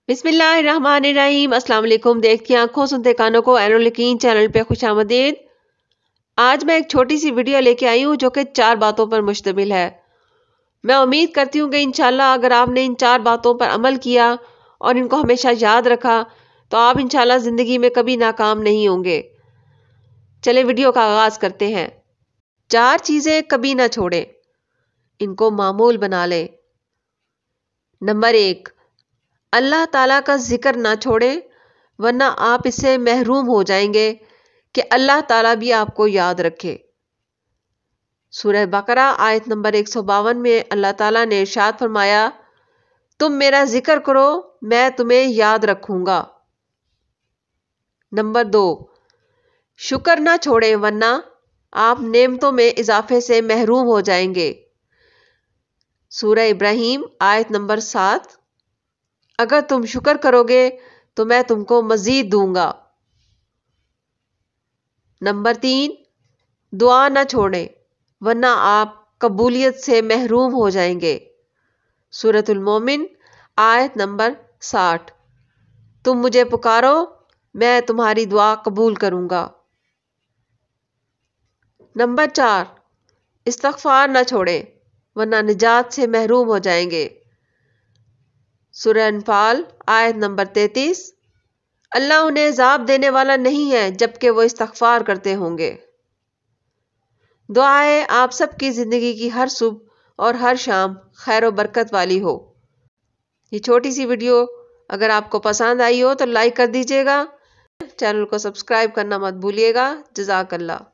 बिस्मिल्लाहिर्रहमानिर्रहीम। अस्सलाम वालेकुम। देखती आंखों सुनते कानों को एनुअल यकीन चैनल पे खुश आमदीद। आज मैं एक छोटी सी वीडियो लेके आई हूँ जो कि 4 बातों पर मुश्तमिल है। मैं उम्मीद करती हूँ कि इंशाल्लाह अगर आपने इन 4 बातों पर अमल किया और इनको हमेशा याद रखा तो आप इंशाल्लाह ज़िंदगी में कभी नाकाम नहीं होंगे। चले वीडियो का आगाज़ करते हैं। 4 चीज़ें कभी ना छोड़ें, इनको मामूल बना लें। नंबर 1, अल्लाह ताला का जिक्र ना छोड़ें, वरना आप इससे महरूम हो जाएंगे कि अल्लाह ताला भी आपको याद रखे। सूरह बकरा आयत नंबर 152 में अल्लाह ताला ने इरशाद फरमाया, तुम मेरा जिक्र करो, मैं तुम्हें याद रखूंगा। नंबर 2, शुक्र ना छोड़ें, वरना आप नेमतों में इजाफे से महरूम हो जाएंगे। सूरह इब्राहिम आयत नंबर 7, अगर तुम शुक्र करोगे तो मैं तुमको मजीद दूंगा। नंबर 3, दुआ न छोड़ें, वरना आप कबूलियत से महरूम हो जाएंगे। सूरतुल मोमिन आयत नंबर 60, तुम मुझे पुकारो, मैं तुम्हारी दुआ कबूल करूंगा। नंबर 4, इस्तगफार न छोड़ें, वरना निजात से महरूम हो जाएंगे। सूरह अनफाल आयत नंबर 33, अल्लाह उन्हें अज़ाब देने वाला नहीं है जबकि वो इस्तगफार करते होंगे। दुआ है आप सबकी ज़िंदगी की हर सुबह और हर शाम खैर और बरकत वाली हो। ये छोटी सी वीडियो अगर आपको पसंद आई हो तो लाइक कर दीजिएगा। चैनल को सब्सक्राइब करना मत भूलिएगा। जज़ाकल्लाह।